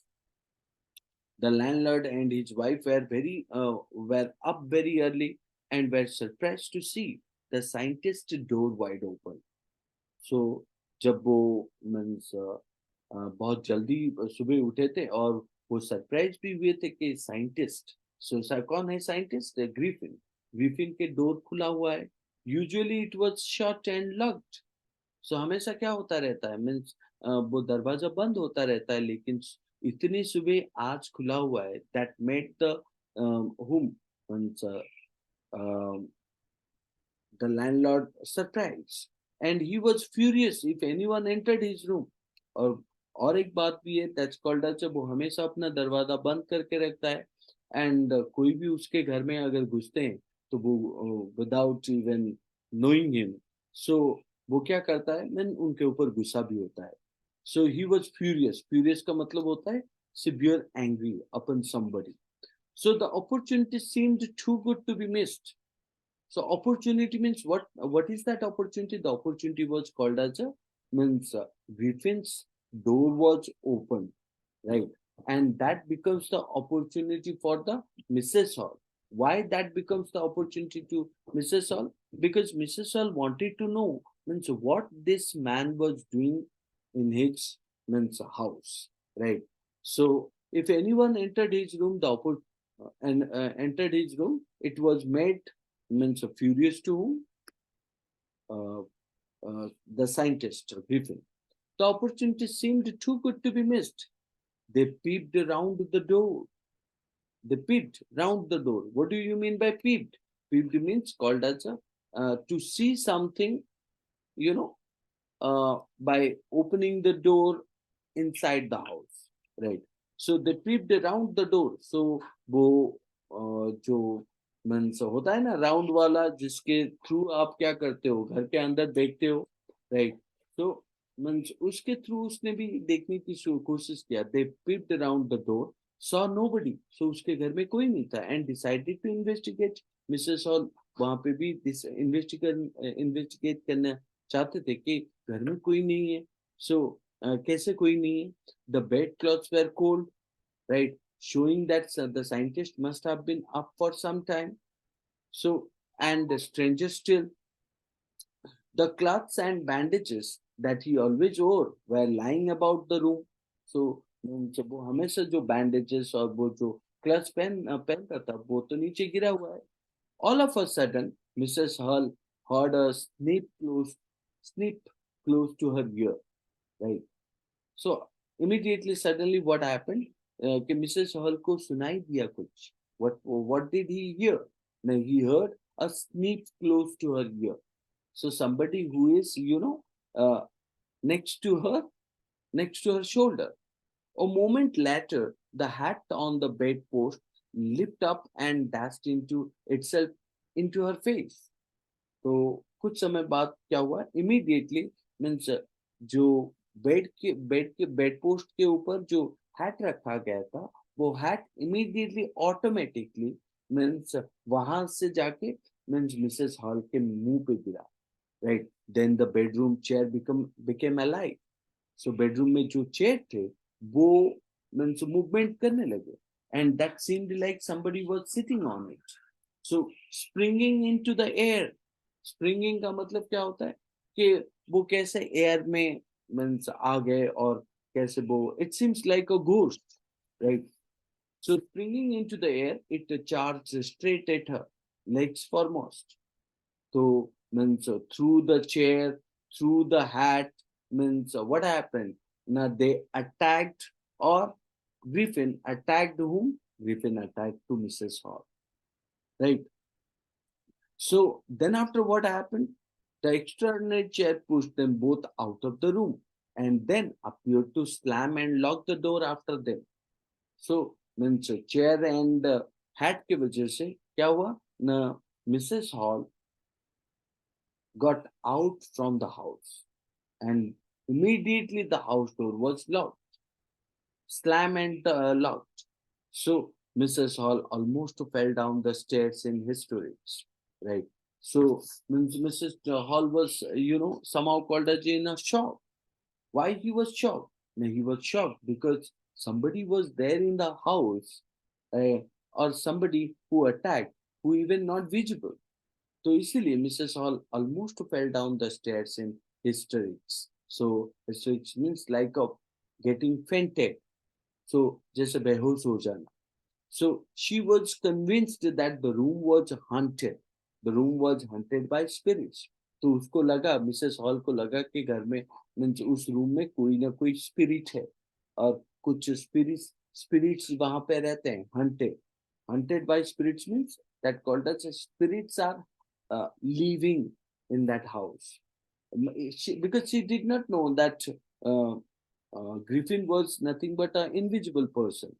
the landlord and his wife were up very early and were surprised to see the scientist door wide open. So जब वो मीन्स बहुत जल्दी सुबह उठे थे और वो सरप्राइज भी हुए थे कि साइंटिस्ट, कौन है साइंटिस्ट? ग्रिफिन। ग्रिफिन के डोर खुला हुआ है। Usually it was shut and locked. So हमेशा क्या होता रहता है मीन्स वो दरवाजा बंद होता रहता है, लेकिन इतनी सुबह आज खुला हुआ है। That made the home means the landlord surprised and he was furious if anyone entered his room. और एक बात भी है, दैट्स कॉल्ड एज, वो हमेशा अपना दरवाजा बंद करके रखता है एंड कोई भी उसके घर में अगर घुसते हैं तो वो विदाउट इवन नोइंग हिम, सो वो क्या करता है, मैं उनके ऊपर गुस्सा भी होता है। So he was furious. Furious का मतलब होता है severe angry upon somebody. So the opportunity seemed too good to be missed. So opportunity means what? What is that opportunity? The opportunity was called as a means Griffin's door was open, right? And that becomes the opportunity for the Mrs. Hall. Why that becomes the opportunity to Mrs. Hall? Because Mrs. Hall wanted to know means what this man was doing in his means house, right? So if anyone entered his room, entered his room, it was made means furious to whom? Uh, the scientist, Griffin. The opportunity seemed too good to be missed. They peeped around the door. They peeped round the door. What do you mean by peeped? Peeped means called as a to see something, you know, by opening the door inside the house, right? So they peeped around the door. So वो जो means होता है ना round वाला, जिसके through आप क्या करते हो, घर के अंदर देखते हो, राइट? तो मीन्स उसके थ्रू उसने भी देखने की कोशिश किया। They peeped around the door, saw nobody. So उसके घर में कोई नहीं था and decided to investigate. Mrs Hall वहां पे भी इन्वेस्टिगेट करना चाहते थे कि घर में कोई नहीं है। सो कैसे कोई नहीं है? The bed clothes were cold, right? Showing that the scientist must have been up for some time. So, and the stranger still, the cloths and bandages that he always wore were lying about the room. So, जब वो हमेशा जो bandages और वो जो clutch पहनता था वो तो नीचे गिरा हुआ है। All of a sudden, Mrs. Hull heard a snip close to her ear, right? So immediately, suddenly, what happened? कि मिसेस हॉल को सुनाई दिया कुछ। What did he hear? Now he heard a sneak close to her ear. So somebody who is, next to her, next to her shoulder. A moment later, the hat on the bedpost lifted up and dashed into itself into her face. तो कुछ समय बाद क्या हुआ? Immediately means जो bed post के ऊपर जो हैट रखा गया था, वो हैट इमीडिएटली ऑटोमेटिकली मीन्स वहां से जाके मीन्स मिसेस हॉल के मुंह पे गिरा, right? Then the bedroom chair became alive. So bedroom में जो चेयर थे वो मीन्स मूवमेंट करने लगे and that seemed like somebody was sitting on it. So springing into the air, springing का मतलब क्या होता है कि वो कैसे एयर में मीन्स आ गए और कैसे वो, it seems like a ghost, right? So springing into the air, it charged straight at her. legs foremost. So means through the chair, through the hat, means what happened? Now they attacked, or Griffin attacked whom? Griffin attacked to Mrs. Hall, right? So then after what happened? The extraordinary chair pushed them both out of the room and then appeared to slam and lock the door after them. So means chair and hat के वजह से क्या हुआ ना, Mrs. Hall got out from the house and immediately the house door was locked, slam and locked. So Mrs. Hall almost fell down the stairs in hysterics, right? So means Mrs. Hall was, somehow called as in a shock. Why he was shocked? No, he was shocked because somebody was there in the house, uh, or somebody who attacked, who even not visible. तो इसीलिए Mrs hall almost fell down the stairs in hysterics. So hysterics means like of getting fainted. So जैसे बेहोश हो जाना. So she was convinced that the room was haunted. The room was haunted by spirits. तो उसको लगा, Mrs hall को लगा कि घर में मीन्स उस रूम में कोई ना कोई स्पिरिट है और कुछ स्पिरिट्स वहां पे रहते हैं, hunted. Hunted by spirits means that called as spirits are living in that house. Because she did not know that uh, Griffin was nothing but an invisible person.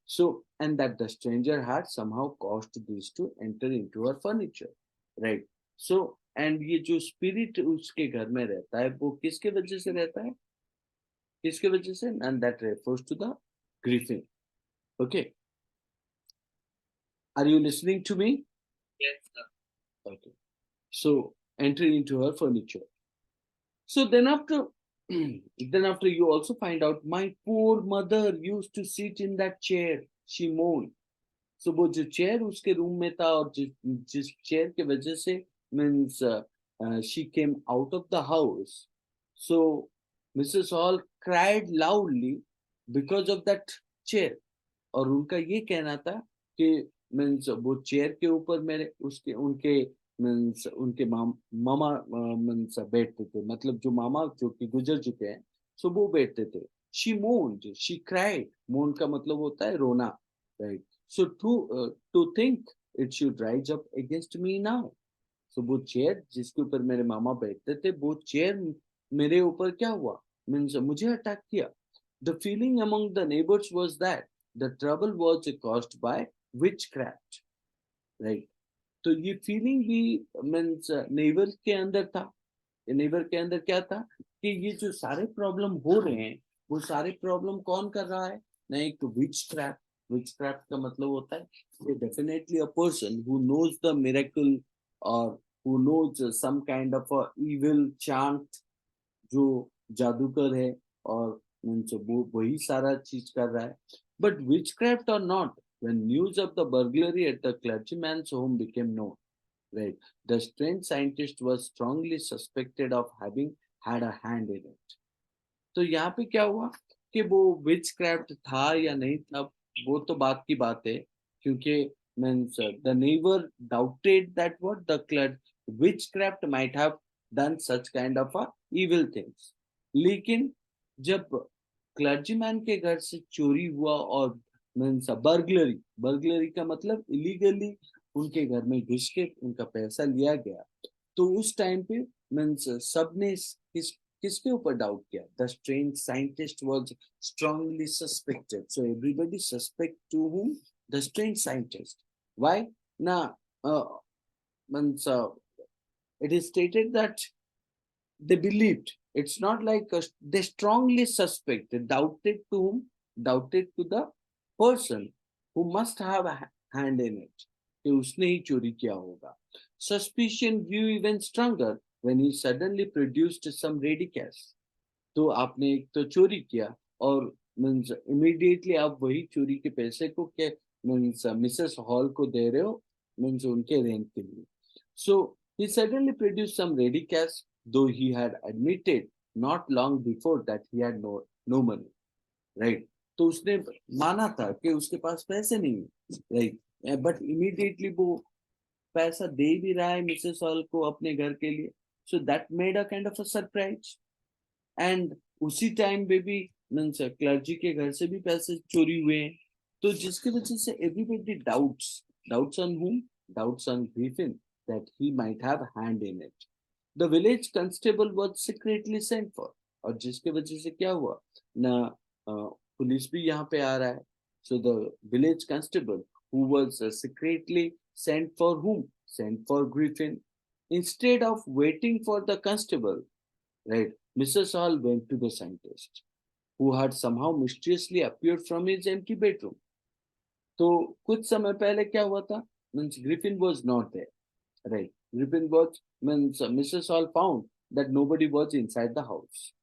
So, and that the stranger had somehow caused this to enter into her furniture, right? So, and ये जो spirit उसके घर में रहता है वो किसके वजह से रहता है, किसके वजह से, and that refers to the Griffin. Okay, are you listening to me? Yes, sir. Okay. So entering into her furniture. So then after then after you also find out my poor mother used to sit in that chair. She moaned. So वो जो chair उसके room में था और जिस chair के वजह से means she came out of the house. So Mrs. Hall cried loudly because of that chair. और उनका ये कहना था कि मीन्स वो चेयर के ऊपर मेरे उसके उनके मीन्स उनके मामा मीन्स बैठते थे, मतलब जो मामा जो कि गुजर चुके हैं, सो वो बैठते थे. She moaned, she cried. Moan का मतलब होता है रोना, right? So to think it should rise up against me now. So वो चेयर जिसके ऊपर मेरे मामा बैठते थे, वो चेयर मेरे ऊपर क्या हुआ, मीन्स मुझे अटैक किया. The feeling among the neighbors was that the trouble was caused by witchcraft, right? तो ये फीलिंग भी मीन्स नेबर के अंदर था. नेबर के अंदर क्या था कि ये जो सारे प्रॉब्लम हो रहे हैं वो सारे प्रॉब्लम कौन कर रहा है ना, एक विचक्राफ्ट. विचक्राफ्ट का मतलब होता है definitely a person who knows the miracle और who knows some kind of a evil chant, जो जादूगर है और मीन्स वो वही सारा चीज कर रहा है. बट विचक्राफ्ट और not, when news of the burglary at the clergyman's home became known, right, the strange scientist was strongly suspected of having had a hand in it. तो यहाँ पे क्या हुआ कि वो विचक्राफ्ट था या नहीं था, वो तो बात की बात है, क्योंकि means the neighbor doubted that what the witchcraft might have done such kind of a evil things. लेकिन जब क्लर्जीमैन के घर से चोरी हुआ और मीन्स बर्गलरी, बर्गलरी का मतलब इलीगली उनके घर में घुस के उनका पैसा लिया गया, तो उस टाइम पे मीन्स सबने किसके ऊपर डाउट किया? The strange scientist was strongly suspected. So everybody suspect to whom? The strange scientist. Why? Now, means it is stated that they believed. It's not like they strongly suspected, doubted to whom? Doubted to the person who must have a hand in it. कि उसने ही चोरी किया होगा. Suspicion grew even stronger when he suddenly produced some ready cash. तो आपने एक तो चोरी किया और मीन्स इमीडिएटली आप वही चोरी के पैसे को क्या मीन्स मिसेस हॉल को दे रहे हो, मीन्स उनके रेंट के लिए. So he suddenly produced some ready cash, though he had admitted not long before that he had no money, right? तो उसने माना था कि उसके पास पैसे नहीं है, right? But immediately वो पैसा दे भी रहा है मिसेस हॉल को अपने घर के लिए. So that made a kind of a surprise. And उसी टाइम पे भी मीन्स क्लर्जी के घर से भी पैसे चोरी हुए हैं. तो जिसकी वजह से everybody doubts on whom? Doubts on Griffin that he might have hand in it. The village constable was secretly sent for. और जिसकी वजह से क्या हुआ ना, पुलिस भी यहाँ पे आ रहा है. So the village constable who was secretly sent for whom? Sent for Griffin. Instead of waiting for the constable, right, Mrs. Hall went to the scientist, who had somehow mysteriously appeared from his empty bedroom. तो कुछ समय पहले क्या हुआ था? Means Griffin was not there, right? Griffin was, means Mrs. Hall found that nobody was inside the house.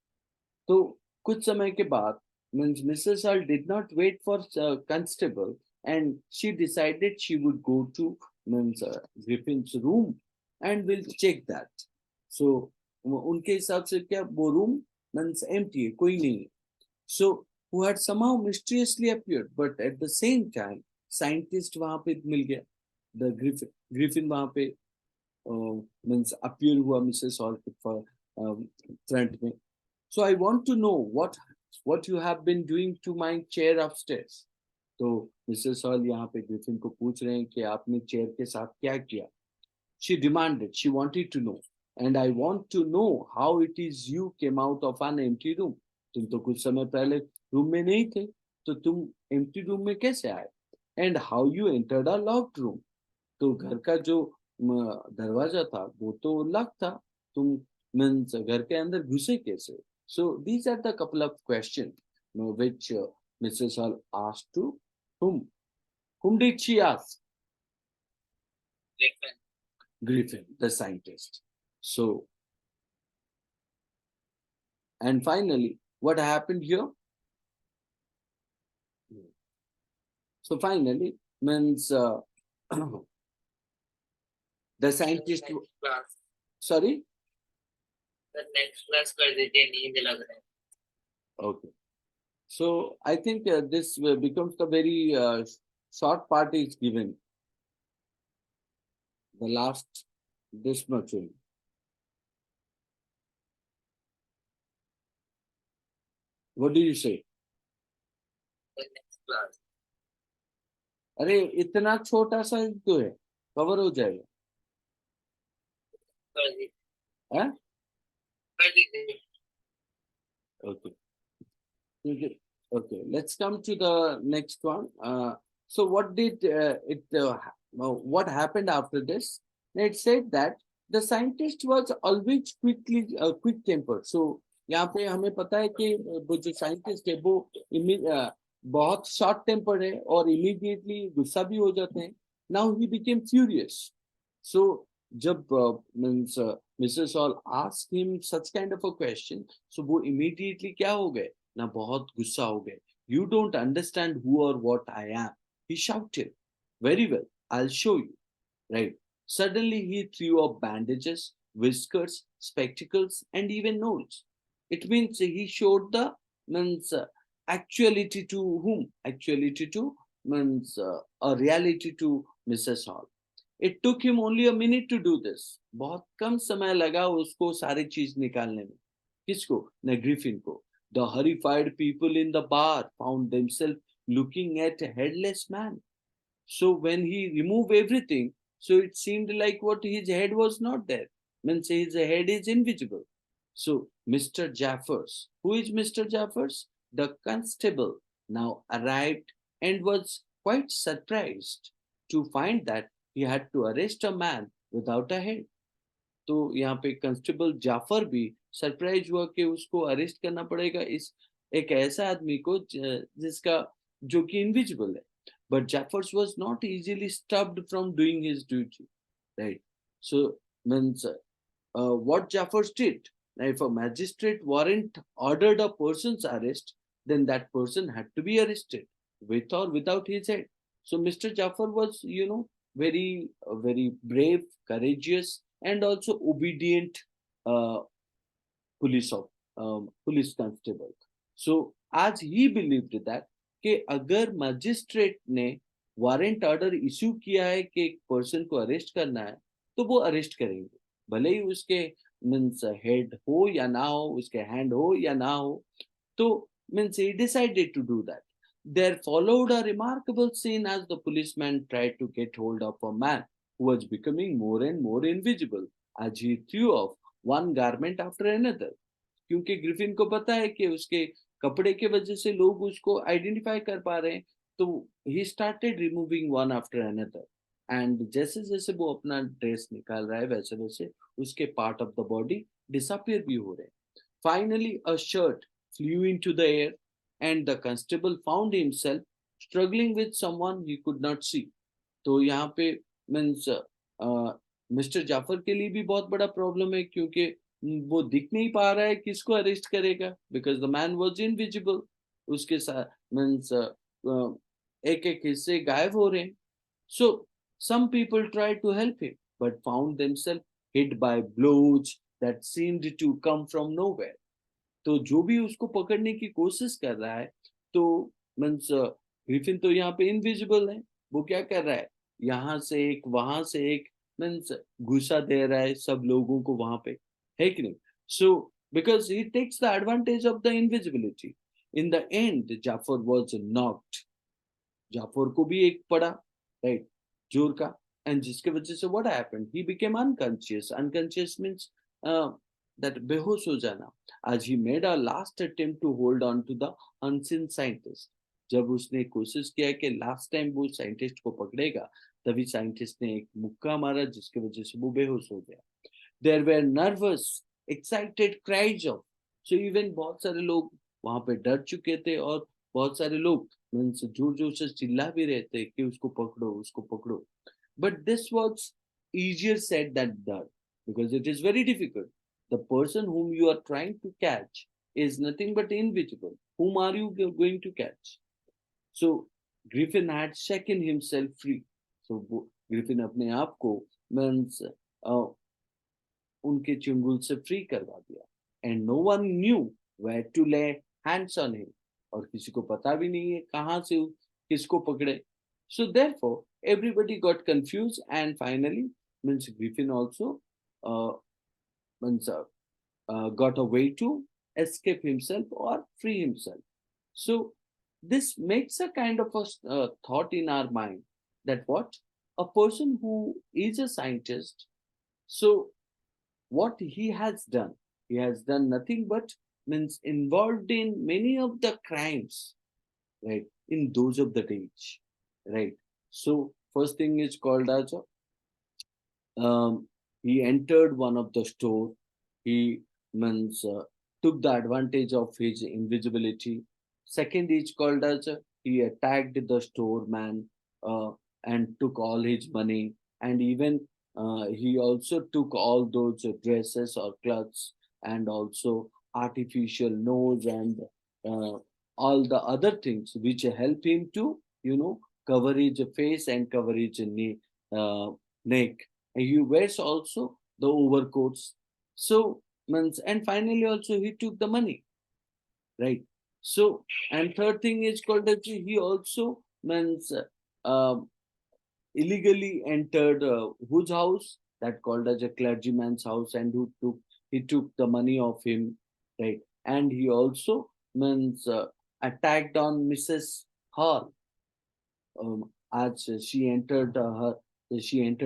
तो कुछ समय के बाद means Mrs. Hall did not wait for constable, and she decided she would go to means Griffin's room and will check that. So उनके हिसाब से क्या वो रूम means empty है, कोई नहीं है. So who had somehow mysteriously appeared, but at the same time scientist वहां पे मिल गया. The Griffin वहां पे means appear हुआ Mrs. Hall के front में. So I want to know what you have been doing to my chair upstairs. तो Mrs Hall यहाँ पे ग्रिफिन को पूछ रहे हैं कि आपने चेयर के साथ क्या किया. She demanded, she wanted to know, and I want to know how it is you came out of an empty room. तुम तो कुछ समय पहले रूम में नहीं थे, तो तुम empty room में कैसे आए? And how you entered a locked room. तो घर का जो दरवाजा था वो तो लॉक था, तुम मीन्स घर के अंदर घुसे कैसे? So these are the couple of questions, which Mrs. Hall asked to whom? Whom did she ask? Griffin, the scientist. So, and finally, what happened here? So finally, means the scientist. Sorry. The next class कर दीजिए, नींद लग रहा है. Okay. So I think this becomes the very short part is given. The last this much only. What do you say? The next class. अरे इतना छोटा सा ही तो है, कवर हो जाएगा. कर दीजिए. हाँ? कर दीजिए. Okay. Okay. Let's come to the next one. So what did what happened after this? It said that the scientist was always quick tempered. So यहाँ पे हमें पता है कि वो जो साइंटिस्ट है वो बहुत शॉर्ट टेम्पर्ड है और इमीडिएटली गुस्सा भी हो जाते हैं. Now he became furious. So जब means Mrs Hall asked him such kind of a question, so वो इमीडिएटली क्या हो गए ना, बहुत गुस्सा हो गए. You don't understand who or what I am, he shouted. Very well, I'll show you. Right. Suddenly he threw up bandages, whiskers, spectacles, and even nose. It means he showed the means actuality to whom? Actuality to means a reality to Mrs. Hall. It took him only a minute to do this. बहुत कम समय लगा उसको सारी चीज निकालने में. किसको? न ग्रिफिन को. The horrified people in the bar found themselves looking at a headless man. So when he removed everything, so it seemed like what his head was not there. Means his head is invisible. So Mr. Jaffers, who is Mr. Jaffers? The constable now arrived and was quite surprised to find that he had to arrest a man without a head. तो यहाँ पे constable Jafar भी surprise हुआ कि उसको arrest करना पड़ेगा इस एक ऐसा आदमी को जिसका जो कि इनविजिबल है. But Jaffers was not easily stopped from doing his duty, right? So means what Jaffers did. Now, if a magistrate warrant ordered a person's arrest, then that person had to be arrested with or without his head. So Mr. Jaffar was, very brave, courageous, and also obedient uh, police constable. So as he believed that कि अगर magistrate ने warrant order issue किया है कि एक person को arrest करना है, तो वो अरेस्ट करेंगे, भले ही उसके मीन्स हेड हो या ना हो, उसके हैंड हो या ना हो. तो means he decided to do that. There followed a remarkable scene as the policeman tried to get hold of a man who was becoming more and more invisible as he threw off one garment after another. क्योंकि Griffin को पता है कि उसके कपड़े के वजह से लोग उसको आइडेंटिफाई कर पा रहे हैं, तो he started removing one after another. And जैसे जैसे वो अपना ड्रेस निकाल रहा है, वैसे वैसे उसके part of the body disappear भी हो रहे हैं. Finally, a shirt flew into the air, and the constable found himself struggling with someone he could not see. तो यहाँ पे मीन्स मिस्टर जाफर के लिए भी बहुत बड़ा प्रॉब्लम है, क्योंकि वो दिख नहीं पा रहा है किसको अरेस्ट करेगा, because the man was invisible. उसके साथ मीन्स एक एक हिस्से गायब हो रहे हैं. So some people tried to help him, but found themselves hit by blows that seemed to come from nowhere. तो जो भी उसको पकड़ने की कोशिश कर रहा है, तो मीन्स ग्रिफिन तो यहाँ पे इनविजिबल है. वो क्या कर रहा है, यहाँ से एक वहां से एक, मीन्स घुसा दे रहा है सब लोगों को वहां पे, है कि नहीं. So because he takes the advantage of the invisibility. In the end Jaffer was knocked. Jaffer को भी एक पड़ा, राइट, जोर का. एंड जिसके वजह से what happened, he became unconscious. Unconscious means that बेहोश हो जाना. आज he made a last attempt to hold on to the unseen scientist. जब उसने कोशिश किया कि लास्ट टाइम वो साइंटिस्ट को पकड़ेगा, तभी साइंटिस्ट ने एक मुक्का मारा जिसकी वजह से वो बेहोश हो गया. There were nervous excited cries of. So even बहुत सारे लोग वहां पे डर चुके थे, और बहुत सारे लोग मीन्स जोर जोर से चिल्ला भी रहे थे कि उसको पकड़ो, उसको पकड़ो. But this was easier said than done, because it is very difficult. The person whom you are trying to catch is nothing but invisible. Whom are you going to catch? So Griffin had shaken himself free. So Griffin अपने आप को means उनके चुंगल से free करवा दिया. And no one knew where to lay hands on him. और किसी को पता भी नहीं है कहाँ से किसको पकड़े. So therefore everybody got confuse, and finally means Griffin also means got a way to escape himself or free himself. So this makes a kind of a thought in our mind, that what a person who is a scientist, so what he has done nothing but means involved in many of the crimes, right, in those of the age, right. So first thing is called as he entered one of the store. He means took the advantage of his invisibility. Second is called as he attacked the store man, and took all his money, and even he also took all those dresses or clothes, and also artificial nose, and uh, all the other things which help him to, cover his face and cover his neck. And he wears also the overcoats. So means, and finally also he took the money, right. So, and third thing is called as he also means illegally entered whose house, that called as a clergyman's house, and he took the money of him, right. And he also means attacked on Mrs. Hall, as she entered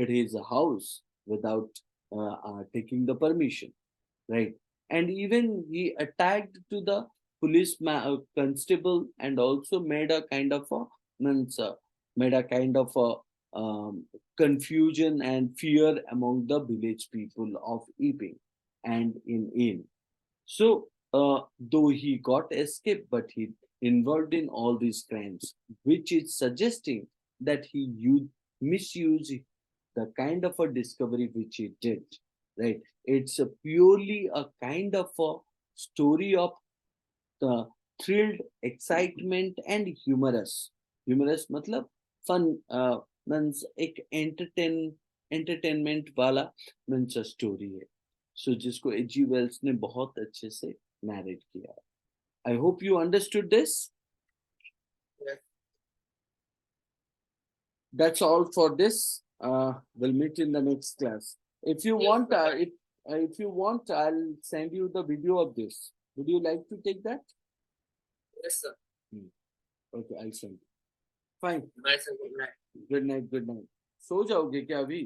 his house without taking the permission, right. And even he attacked to the police constable, and also made a kind of a means made a kind of a confusion and fear among the village people of Epping and in. So though he got escape, but he involved in all these crimes, which is suggesting that he misused the kind of a discovery which he did, right. It's purely a kind of a story of the thrilled excitement and humorous मतलब fun, means एक entertainment वाला means story है. सो जिसको एजी Wales ने बहुत अच्छे से narrate किया है. I hope you understood this. Yes. that's all for this. We'll meet in the next class. If you Yes, want, sir. if you want, I'll send you the video of this. Would you like to take that? Yes, sir. Okay, I'll send. Fine. Bye, sir. Good night. Good night. Good night. सो जाओगे क्या अभी?